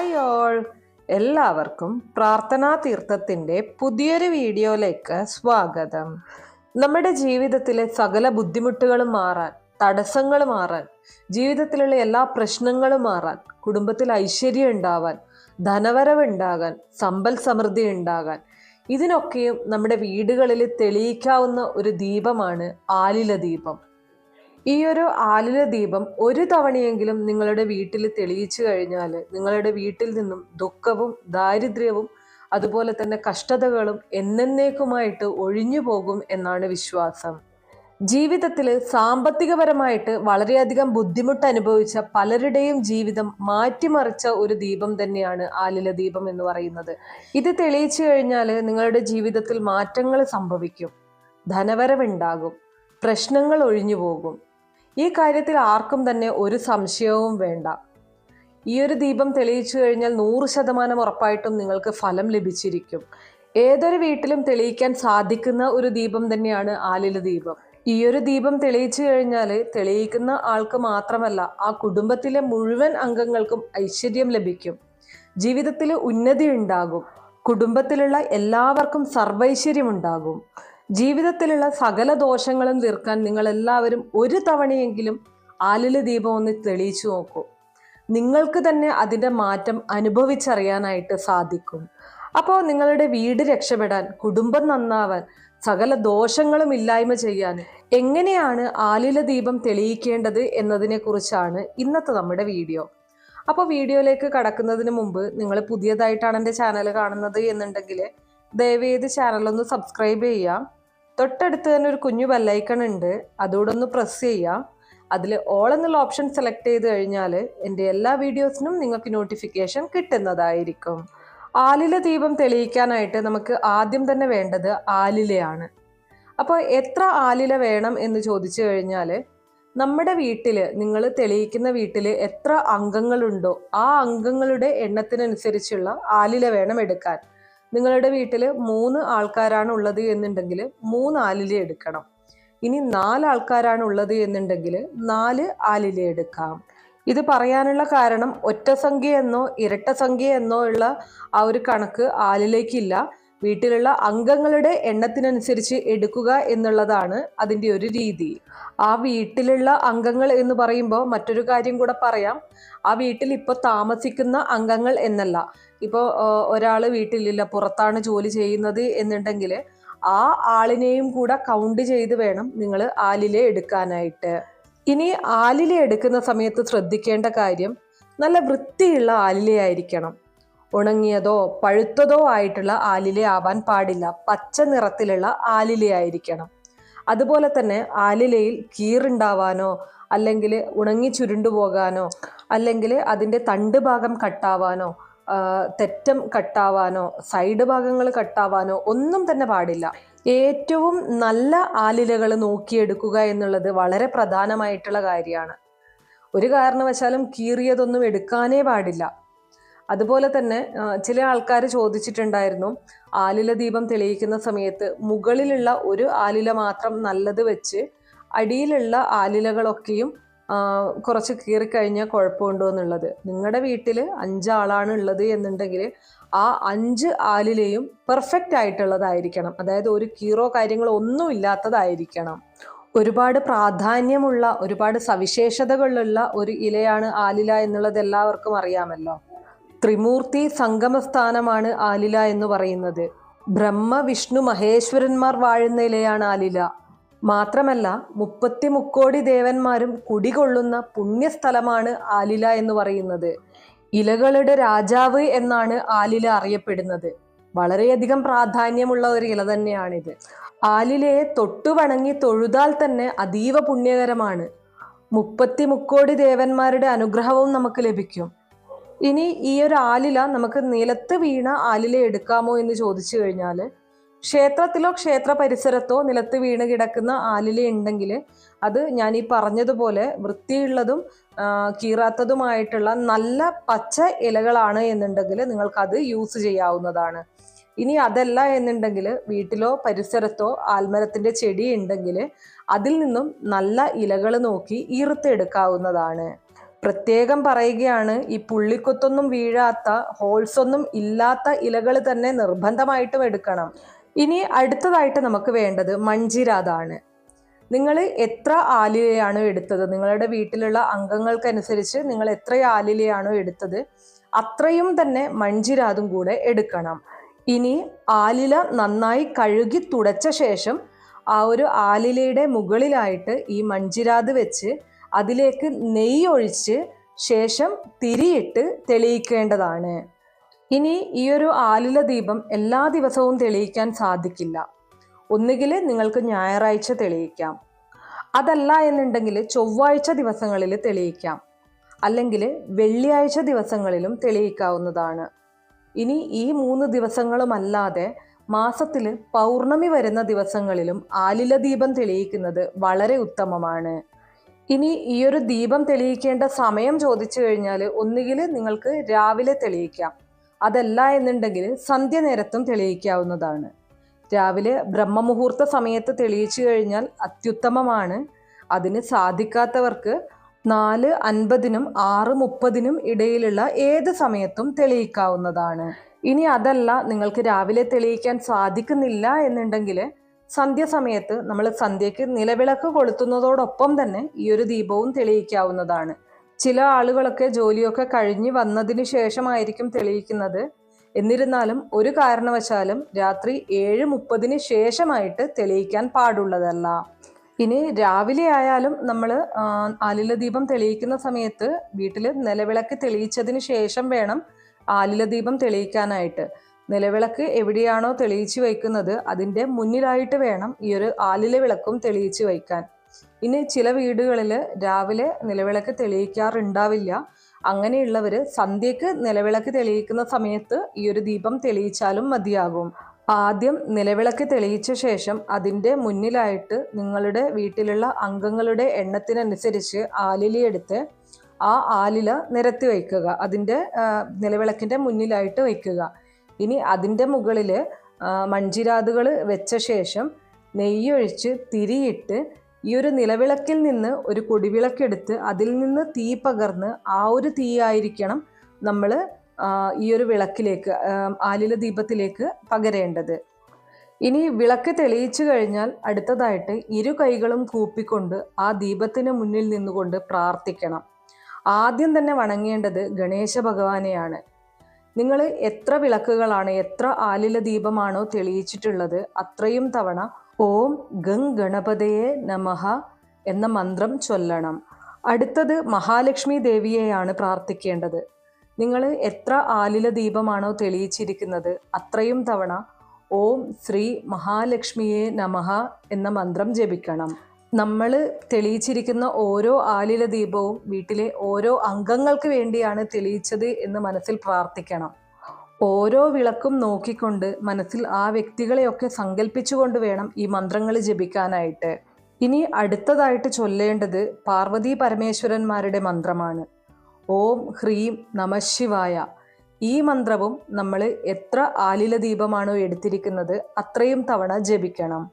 Hi all, എല്ലാവർക്കും പ്രാർത്ഥനാ തീർത്ഥത്തിൻ്റെ പുതിയൊരു വീഡിയോയിലേക്ക് സ്വാഗതം. നമ്മുടെ ജീവിതത്തിലെ സകല ബുദ്ധിമുട്ടുകളും മാറാൻ, തടസ്സങ്ങൾ മാറാൻ, ജീവിതത്തിലുള്ള എല്ലാ പ്രശ്നങ്ങളും മാറാൻ, കുടുംബത്തിൽ ഐശ്വര്യം ഉണ്ടാവാൻ, ധനവരവ് ഉണ്ടാകാൻ, സമ്പൽ സമൃദ്ധി ഉണ്ടാകാൻ, ഇതിനൊക്കെയും നമ്മുടെ വീടുകളിൽ തെളിയിക്കാവുന്ന ഒരു ദീപമാണ് ആലില ദീപം. ഈ ഒരു ആലില ദീപം ഒരു തവണയെങ്കിലും നിങ്ങളുടെ വീട്ടിൽ തെളിയിച്ചു കഴിഞ്ഞാൽ നിങ്ങളുടെ വീട്ടിൽ നിന്നും ദുഃഖവും ദാരിദ്ര്യവും അതുപോലെ തന്നെ കഷ്ടതകളും എന്നേക്കുമായിട്ട് ഒഴിഞ്ഞു പോകും എന്നാണ് വിശ്വാസം. ജീവിതത്തിൽ സാമ്പത്തികപരമായിട്ട് വളരെയധികം ബുദ്ധിമുട്ട് അനുഭവിച്ച പലരുടെയും ജീവിതം മാറ്റിമറിച്ച ഒരു ദീപം തന്നെയാണ് ആലില ദീപം എന്ന് പറയുന്നത്. ഇത് തെളിയിച്ചു കഴിഞ്ഞാൽ നിങ്ങളുടെ ജീവിതത്തിൽ മാറ്റങ്ങൾ സംഭവിക്കും, ധനവരവുണ്ടാകും, പ്രശ്നങ്ങൾ ഒഴിഞ്ഞു പോകും. ഈ കാര്യത്തിൽ ആർക്കും തന്നെ ഒരു സംശയവും വേണ്ട. ഈ ഒരു ദീപം തെളിയിച്ചു കഴിഞ്ഞാൽ 100% ഉറപ്പായിട്ടും നിങ്ങൾക്ക് ഫലം ലഭിച്ചിരിക്കും. ഏതൊരു വീട്ടിലും തെളിയിക്കാൻ സാധിക്കുന്ന ഒരു ദീപം തന്നെയാണ് ആലില ദീപം. ഈ ഒരു ദീപം തെളിയിച്ചു കഴിഞ്ഞാൽ തെളിയിക്കുന്ന ആൾക്ക് മാത്രമല്ല, ആ കുടുംബത്തിലെ മുഴുവൻ അംഗങ്ങൾക്കും ഐശ്വര്യം ലഭിക്കും, ജീവിതത്തിൽ ഉന്നതി ഉണ്ടാകും, കുടുംബത്തിലുള്ള എല്ലാവർക്കും സർവൈശ്വര്യം ഉണ്ടാകും. ജീവിതത്തിലുള്ള സകല ദോഷങ്ങളും തീർക്കാൻ നിങ്ങൾ എല്ലാവരും ഒരു തവണയെങ്കിലും ആലില ദീപം ഒന്ന് തെളിയിച്ചു നോക്കൂ. നിങ്ങൾക്ക് തന്നെ അതിൻ്റെ മാറ്റം അനുഭവിച്ചറിയാനായിട്ട് സാധിക്കും. അപ്പോൾ നിങ്ങളുടെ വീട് രക്ഷപ്പെടാൻ, കുടുംബം നന്നാവാൻ, സകല ദോഷങ്ങളും ഇല്ലായ്മ ചെയ്യാൻ എങ്ങനെയാണ് ആലില ദീപം തെളിയിക്കേണ്ടത് എന്നതിനെ കുറിച്ചാണ് ഇന്നത്തെ നമ്മുടെ വീഡിയോ. അപ്പോൾ വീഡിയോയിലേക്ക് കടക്കുന്നതിന് മുമ്പ് നിങ്ങൾ പുതിയതായിട്ടാണ് എൻ്റെ ചാനൽ കാണുന്നത് എന്നുണ്ടെങ്കിൽ ദയവേത് ചാനലൊന്ന് സബ്സ്ക്രൈബ് ചെയ്യാം. തൊട്ടടുത്ത് തന്നെ ഒരു കുഞ്ഞു ബെല്ലൈക്കൺ ഉണ്ട്, അതുകൂടെ ഒന്ന് പ്രസ് ചെയ്യാം. അതിൽ ഓൾ എന്നുള്ള ഓപ്ഷൻ സെലക്ട് ചെയ്ത് കഴിഞ്ഞാൽ എൻ്റെ എല്ലാ വീഡിയോസിനും നിങ്ങൾക്ക് നോട്ടിഫിക്കേഷൻ കിട്ടുന്നതായിരിക്കും. ആലില ദീപം തെളിയിക്കാനായിട്ട് നമുക്ക് ആദ്യം തന്നെ വേണ്ടത് ആലിലയാണ്. അപ്പോൾ എത്ര ആലില വേണം എന്ന് ചോദിച്ചു കഴിഞ്ഞാൽ, നമ്മുടെ വീട്ടിൽ, നിങ്ങൾ തെളിയിക്കുന്ന വീട്ടിൽ എത്ര അംഗങ്ങളുണ്ടോ ആ അംഗങ്ങളുടെ എണ്ണത്തിനനുസരിച്ചുള്ള ആലില വേണം എടുക്കാൻ. നിങ്ങളുടെ വീട്ടിൽ 3 ആൾക്കാരാണ് ഉള്ളത് എന്നുണ്ടെങ്കിൽ 3 ആലില എടുക്കണം. ഇനി 4 ആൾക്കാരാണ് ഉള്ളത് എന്നുണ്ടെങ്കിൽ 4 ആലില എടുക്കാം. ഇത് പറയാനുള്ള കാരണം ഒറ്റ സംഖ്യ എന്നോ ഇരട്ട സംഖ്യ എന്നോ ഉള്ള ആ ഒരു കണക്ക് ആലിലേക്കില്ല. വീട്ടിലുള്ള അംഗങ്ങളുടെ എണ്ണത്തിനനുസരിച്ച് എടുക്കുക എന്നുള്ളതാണ് അതിൻ്റെ ഒരു രീതി. ആ വീട്ടിലുള്ള അംഗങ്ങൾ എന്ന് പറയുമ്പോൾ മറ്റൊരു കാര്യം കൂടെ പറയാം. ആ വീട്ടിൽ ഇപ്പോൾ താമസിക്കുന്ന അംഗങ്ങൾ എന്നല്ല. ഇപ്പോൾ ഒരാൾ വീട്ടിലില്ല, പുറത്താണ് ജോലി ചെയ്യുന്നത് എന്നുണ്ടെങ്കിൽ ആ ആളിനെയും കൂടെ കൗണ്ട് ചെയ്ത് വേണം നിങ്ങൾ ആലില എടുക്കാനായിട്ട്. ഇനി ആലില എടുക്കുന്ന സമയത്ത് ശ്രദ്ധിക്കേണ്ട കാര്യം, നല്ല വൃത്തിയുള്ള ആലിലയായിരിക്കണം. ഉണങ്ങിയതോ പഴുത്തതോ ആയിട്ടുള്ള ആലില ആവാൻ പാടില്ല. പച്ച നിറത്തിലുള്ള ആലിലയായിരിക്കണം. അതുപോലെ തന്നെ ആലിലയിൽ കീറുണ്ടാവാനോ അല്ലെങ്കിൽ ഉണങ്ങി ചുരുണ്ടുപോകാനോ അല്ലെങ്കിൽ അതിൻ്റെ തണ്ട് ഭാഗം കട്ടാവാനോ തെറ്റം കട്ടാവാനോ സൈഡ് ഭാഗങ്ങൾ കട്ടാവാനോ ഒന്നും തന്നെ പാടില്ല. ഏറ്റവും നല്ല ആലിലകൾ നോക്കിയെടുക്കുക എന്നുള്ളത് വളരെ പ്രധാനമായിട്ടുള്ള കാര്യമാണ്. ഒരു കാരണവശാലും കീറിയതൊന്നും എടുക്കാനേ പാടില്ല. അതുപോലെ തന്നെ ചില ആൾക്കാർ ചോദിച്ചിട്ടുണ്ടായിരുന്നു, ആലില ദീപം തെളിയിക്കുന്ന സമയത്ത് മുകളിലുള്ള ഒരു ആലില മാത്രം നല്ലത് വെച്ച് അടിയിലുള്ള ആലിലകളൊക്കെയും കുറച്ച് കീറിക്കഴിഞ്ഞാൽ കുഴപ്പമുണ്ടോ എന്നുള്ളത്. നിങ്ങളുടെ വീട്ടിൽ 5 ആളാണ് ഉള്ളത് എന്നുണ്ടെങ്കിൽ ആ 5 ആലിലയും പെർഫെക്റ്റ് ആയിട്ടുള്ളതായിരിക്കണം. അതായത് ഒരു കീറോ കാര്യങ്ങളോ ഒന്നും ഇല്ലാത്തതായിരിക്കണം. ഒരുപാട് പ്രാധാന്യമുള്ള, ഒരുപാട് സവിശേഷതകളുള്ള ഒരു ഇലയാണ് ആലില എന്നുള്ളത് എല്ലാവർക്കും അറിയാമല്ലോ. ത്രിമൂർത്തി സംഗമസ്ഥാനമാണ് ആലില എന്ന് പറയുന്നത്. ബ്രഹ്മ വിഷ്ണു മഹേശ്വരന്മാർ വാഴുന്ന ഇലയാണ് ആലില. മാത്രമല്ല 30 മുക്കോടി ദേവന്മാരും കുടികൊള്ളുന്ന പുണ്യസ്ഥലമാണ് ആലില എന്ന് പറയുന്നത്. ഇലകളുടെ രാജാവ് എന്നാണ് ആലില അറിയപ്പെടുന്നത്. വളരെയധികം പ്രാധാന്യമുള്ള ഒരു ഇല തന്നെയാണിത്. ആലിലയെ തൊട്ടുവണങ്ങി തൊഴുതാൽ തന്നെ അതീവ പുണ്യകരമാണ്. 30 മുക്കോടി ദേവന്മാരുടെ അനുഗ്രഹവും നമുക്ക് ലഭിക്കും. ഇനി ഈ ഒരു ആലില നമുക്ക് നിലത്ത് വീണ ആലില എടുക്കാമോ എന്ന് ചോദിച്ചു കഴിഞ്ഞാൽ, ക്ഷേത്രത്തിലോ ക്ഷേത്ര പരിസരത്തോ നിലത്ത് വീണ് കിടക്കുന്ന ആലില ഉണ്ടെങ്കിൽ അത് ഞാൻ ഈ പറഞ്ഞതുപോലെ വൃത്തിയുള്ളതും കീറാത്തതുമായിട്ടുള്ള നല്ല പച്ച ഇലകളാണ് എന്നുണ്ടെങ്കിൽ നിങ്ങൾക്കത് യൂസ് ചെയ്യാവുന്നതാണ്. ഇനി അതല്ല എന്നുണ്ടെങ്കിൽ വീട്ടിലോ പരിസരത്തോ ആൽമരത്തിൻ്റെ ചെടി ഉണ്ടെങ്കിൽ അതിൽ നിന്നും നല്ല ഇലകൾ നോക്കി ഈർത്തെടുക്കാവുന്നതാണ്. പ്രത്യേകം പറയുകയാണ്, ഈ പുള്ളിക്കുത്തൊന്നും വീഴാത്ത, ഹോൾസ് ഒന്നും ഇല്ലാത്ത ഇലകൾ തന്നെ നിർബന്ധമായിട്ടും എടുക്കണം. ഇനി അടുത്തതായിട്ട് നമുക്ക് വേണ്ടത് മൺജിരാതാണ്. നിങ്ങൾ എത്ര ആലിലയാണോ എടുത്തത്, നിങ്ങളുടെ വീട്ടിലുള്ള അംഗങ്ങൾക്കനുസരിച്ച് നിങ്ങൾ എത്ര ആലിലയാണോ എടുത്തത് അത്രയും തന്നെ മൺജിരാതും കൂടെ എടുക്കണം. ഇനി ആലില നന്നായി കഴുകി തുടച്ച ശേഷം ആ ഒരു ആലിലയുടെ മുകളിലായിട്ട് ഈ മൺജിരാത് വെച്ച് അതിലേക്ക് നെയ്യ് ഒഴിച്ച് ശേഷം തിരിയിട്ട് തെളിയിക്കേണ്ടതാണ്. ഇനി ഈ ഒരു ആലില ദീപം എല്ലാ ദിവസവും തെളിയിക്കാൻ സാധിക്കില്ല. ഒന്നുകിൽ നിങ്ങൾക്ക് ഞായറാഴ്ച തെളിയിക്കാം, അതല്ല എന്നുണ്ടെങ്കിൽ ചൊവ്വാഴ്ച ദിവസങ്ങളിൽ തെളിയിക്കാം, അല്ലെങ്കിൽ വെള്ളിയാഴ്ച ദിവസങ്ങളിലും തെളിയിക്കാവുന്നതാണ്. ഇനി ഈ 3 ദിവസങ്ങളുമല്ലാതെ മാസത്തിൽ പൗർണമി വരുന്ന ദിവസങ്ങളിലും ആലില ദീപം തെളിയിക്കുന്നത് വളരെ ഉത്തമമാണ്. ഇനി ഈ ഒരു ദീപം തെളിയിക്കേണ്ട സമയം ചോദിച്ചു കഴിഞ്ഞാൽ ഒന്നുകിൽ നിങ്ങൾക്ക് രാവിലെ തെളിയിക്കാം, അതല്ല എന്നുണ്ടെങ്കിൽ സന്ധ്യ നേരത്തും തെളിയിക്കാവുന്നതാണ്. രാവിലെ ബ്രഹ്മമുഹൂർത്ത സമയത്ത് തെളിയിച്ചു കഴിഞ്ഞാൽ അത്യുത്തമമാണ്. അതിന് സാധിക്കാത്തവർക്ക് 4:50-നും 6:30-നും ഇടയിലുള്ള ഏത് സമയത്തും തെളിയിക്കാവുന്നതാണ്. ഇനി അതല്ല, നിങ്ങൾക്ക് രാവിലെ തെളിയിക്കാൻ സാധിക്കുന്നില്ല എന്നുണ്ടെങ്കിൽ സന്ധ്യ സമയത്ത് നമ്മൾ സന്ധ്യയ്ക്ക് നിലവിളക്ക് കൊളുത്തുന്നതോടൊപ്പം തന്നെ ഈ ഒരു ദീപവും തെളിയിക്കാവുന്നതാണ്. ചില ആളുകളൊക്കെ ജോലിയൊക്കെ കഴിഞ്ഞ് വന്നതിന് ശേഷമായിരിക്കും തെളിയിക്കുന്നത്. എന്നിരുന്നാലും ഒരു കാരണവശാലും രാത്രി 7:30-ന് ശേഷമായിട്ട് തെളിയിക്കാൻ പാടുള്ളതല്ല. ഇനി രാവിലെ ആയാലും നമ്മൾ ആലില ദീപം തെളിയിക്കുന്ന സമയത്ത് വീട്ടിൽ നിലവിളക്ക് തെളിയിച്ചതിന് ശേഷം വേണം ആലില ദീപം തെളിയിക്കാനായിട്ട്. നിലവിളക്ക് എവിടെയാണോ തെളിയിച്ച് വയ്ക്കുന്നത് അതിൻ്റെ മുന്നിലായിട്ട് വേണം ഈ ഒരു ആലില വിളക്കും തെളിയിച്ച് വയ്ക്കാൻ. ഇനി ചില വീടുകളിൽ രാവിലെ നിലവിളക്ക് തെളിയിക്കാറുണ്ടാവില്ല. അങ്ങനെയുള്ളവർ സന്ധ്യക്ക് നിലവിളക്ക് തെളിയിക്കുന്ന സമയത്ത് ഈ ഒരു ദീപം തെളിയിച്ചാലും മതിയാകും. ആദ്യം നിലവിളക്ക് തെളിയിച്ച ശേഷം അതിൻ്റെ മുന്നിലായിട്ട് നിങ്ങളുടെ വീട്ടിലുള്ള അംഗങ്ങളുടെ എണ്ണത്തിനനുസരിച്ച് ആലില എടുത്ത് ആ ആലില നിരത്തി വയ്ക്കുക, അതിൻ്റെ നിലവിളക്കിൻ്റെ മുന്നിലായിട്ട് വയ്ക്കുക. ഇനി അതിൻ്റെ മുകളിൽ മൺജിരാതുകൾ വെച്ച ശേഷം നെയ്യൊഴിച്ച് തിരിയിട്ട് ഈ ഒരു നിലവിളക്കിൽ നിന്ന് ഒരു കൊടിവിളക്കെടുത്ത് അതിൽ നിന്ന് തീ പകർന്ന് ആ ഒരു തീയായിരിക്കണം നമ്മൾ ഈ ഒരു വിളക്കിലേക്ക്, ആലില ദീപത്തിലേക്ക് പകരേണ്ടത്. ഇനി വിളക്ക് തെളിയിച്ചു കഴിഞ്ഞാൽ അടുത്തതായിട്ട് 2 കൈകളും കൂപ്പിക്കൊണ്ട് ആ ദീപത്തിന് മുന്നിൽ നിന്നുകൊണ്ട് പ്രാർത്ഥിക്കണം. ആദ്യം തന്നെ വണങ്ങേണ്ടത് ഗണേശ ഭഗവാനെയാണ്. നിങ്ങൾ എത്ര വിളക്കുകളാണ്, എത്ര ആലില ദീപമാണോ തെളിയിച്ചിട്ടുള്ളത് അത്രയും തവണ ഓം ഗംഗണപതയെ നമഃ എന്ന മന്ത്രം ചൊല്ലണം. അടുത്തത് മഹാലക്ഷ്മി ദേവിയെയാണ് പ്രാർത്ഥിക്കേണ്ടത്. നിങ്ങൾ എത്ര ആലില ദീപമാണോ തെളിയിച്ചിരിക്കുന്നത് അത്രയും തവണ ഓം ശ്രീ മഹാലക്ഷ്മിയെ നമഃ എന്ന മന്ത്രം ജപിക്കണം. നമ്മൾ തെളിയിച്ചിരിക്കുന്ന ഓരോ ആലില ദീപവും വീട്ടിലെ ഓരോ അംഗങ്ങൾക്ക് വേണ്ടിയാണ് തെളിയിച്ചത് എന്ന് മനസ്സിൽ പ്രാർത്ഥിക്കണം. ഓരോ വിളക്കും നോക്കിക്കൊണ്ട് മനസ്സിൽ ആ വ്യക്തികളെയൊക്കെ സങ്കല്പിച്ചുകൊണ്ട് വേണം ഈ മന്ത്രങ്ങൾ ജപിക്കാനായിട്ട്. ഇനി അടുത്തതായിട്ട് ചൊല്ലേണ്ടത് പാർവതി പരമേശ്വരന്മാരുടെ മന്ത്രമാണ്. ഓം ഹ്രീം നമഃശിവായ. ഈ മന്ത്രവും നമ്മൾ എത്ര ആലില ദീപമാണോ എടുത്തിരിക്കുന്നത് അത്രയും തവണ ജപിക്കണം.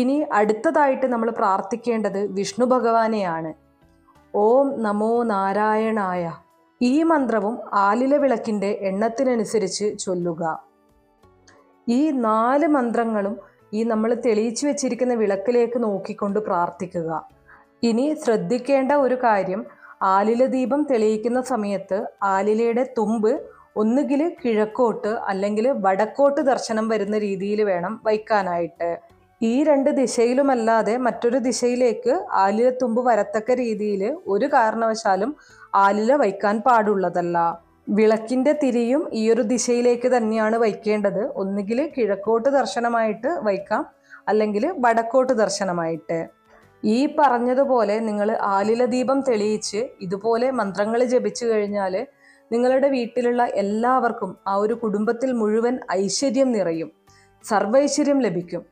ഇനി അടുത്തതായിട്ട് നമ്മൾ പ്രാർത്ഥിക്കേണ്ടത് വിഷ്ണു ഭഗവാനെയാണ്. ഓം നമോ നാരായണായ. ഈ മന്ത്രവും ആലില വിളക്കിൻ്റെ എണ്ണത്തിനനുസരിച്ച് ചൊല്ലുക. ഈ 4 മന്ത്രങ്ങളും ഈ നമ്മൾ തെളിയിച്ചു വെച്ചിരിക്കുന്ന വിളക്കിലേക്ക് നോക്കിക്കൊണ്ട് പ്രാർത്ഥിക്കുക. ഇനി ശ്രദ്ധിക്കേണ്ട ഒരു കാര്യം, ആലില ദീപം തെളിയിക്കുന്ന സമയത്ത് ആലിലയുടെ തുമ്പ് ഒന്നുകിൽ കിഴക്കോട്ട് അല്ലെങ്കിൽ വടക്കോട്ട് ദർശനം വരുന്ന രീതിയിൽ വേണം വയ്ക്കാനായിട്ട്. ഈ 2 ദിശയിലുമല്ലാതെ മറ്റൊരു ദിശയിലേക്ക് ആലില തുമ്പ് വരത്തക്ക രീതിയിൽ ഒരു കാരണവശാലും ആലില വയ്ക്കാൻ പാടുള്ളതല്ല. വിളക്കിൻ്റെ തിരിയും ഈ ഒരു ദിശയിലേക്ക് തന്നെയാണ് വയ്ക്കേണ്ടത്. ഒന്നുകിൽ കിഴക്കോട്ട് ദർശനമായിട്ട് വയ്ക്കാം, അല്ലെങ്കിൽ വടക്കോട്ട് ദർശനമായിട്ട്. ഈ പറഞ്ഞതുപോലെ നിങ്ങൾ ആലില ദീപം തെളിയിച്ച് ഇതുപോലെ മന്ത്രങ്ങൾ ജപിച്ചു കഴിഞ്ഞാൽ നിങ്ങളുടെ വീട്ടിലുള്ള എല്ലാവർക്കും, ആ ഒരു കുടുംബത്തിൽ മുഴുവൻ ഐശ്വര്യം നിറയും, സർവൈശ്വര്യം ലഭിക്കും,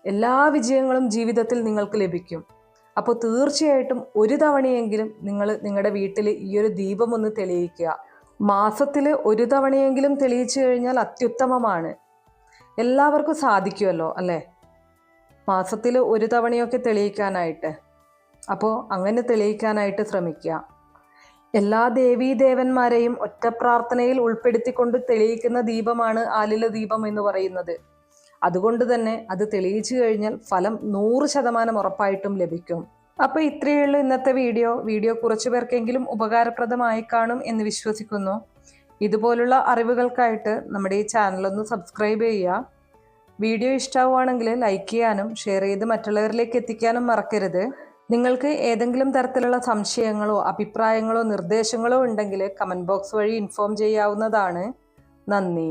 എല്ലാ വിജയങ്ങളും ജീവിതത്തിൽ നിങ്ങൾക്ക് ലഭിക്കും. അപ്പോൾ തീർച്ചയായിട്ടും ഒരു തവണയെങ്കിലും നിങ്ങൾ നിങ്ങളുടെ വീട്ടിൽ ഈ ഒരു ദീപം ഒന്ന് തെളിയിക്കുക. മാസത്തിൽ ഒരു തവണയെങ്കിലും തെളിയിച്ചു കഴിഞ്ഞാൽ അത്യുത്തമമാണ്. എല്ലാവർക്കും സാധിക്കുമല്ലോ അല്ലേ, മാസത്തിൽ ഒരു തവണയൊക്കെ തെളിയിക്കാനായിട്ട്. അപ്പോൾ അങ്ങനെ തെളിയിക്കാനായിട്ട് ശ്രമിക്കുക. എല്ലാ ദേവീദേവന്മാരെയും ഒറ്റ പ്രാർത്ഥനയിൽ ഉൾപ്പെടുത്തിക്കൊണ്ട് തെളിയിക്കുന്ന ദീപമാണ് ആലില ദീപം എന്ന് പറയുന്നത്. അതുകൊണ്ട് തന്നെ അത് തെളിയിച്ചു കഴിഞ്ഞാൽ ഫലം 100% ഉറപ്പായിട്ടും ലഭിക്കും. അപ്പൊ ഇത്രയേ ഉള്ളൂ ഇന്നത്തെ വീഡിയോ കുറച്ചു പേർക്കെങ്കിലും ഉപകാരപ്രദമായി കാണും എന്ന് വിശ്വസിക്കുന്നു. ഇതുപോലുള്ള അറിവുകൾക്കായിട്ട് നമ്മുടെ ഈ ചാനൽ ഒന്ന് സബ്സ്ക്രൈബ് ചെയ്യുക. വീഡിയോ ഇഷ്ടമാവുകയാണെങ്കിൽ ലൈക്ക് ചെയ്യാനും ഷെയർ ചെയ്ത് മറ്റുള്ളവരിലേക്ക് എത്തിക്കാനും മറക്കരുത്. നിങ്ങൾക്ക് ഏതെങ്കിലും തരത്തിലുള്ള സംശയങ്ങളോ അഭിപ്രായങ്ങളോ നിർദ്ദേശങ്ങളോ ഉണ്ടെങ്കിൽ കമൻറ്റ് ബോക്സ് വഴി ഇൻഫോം ചെയ്യാവുന്നതാണ്. നന്ദി.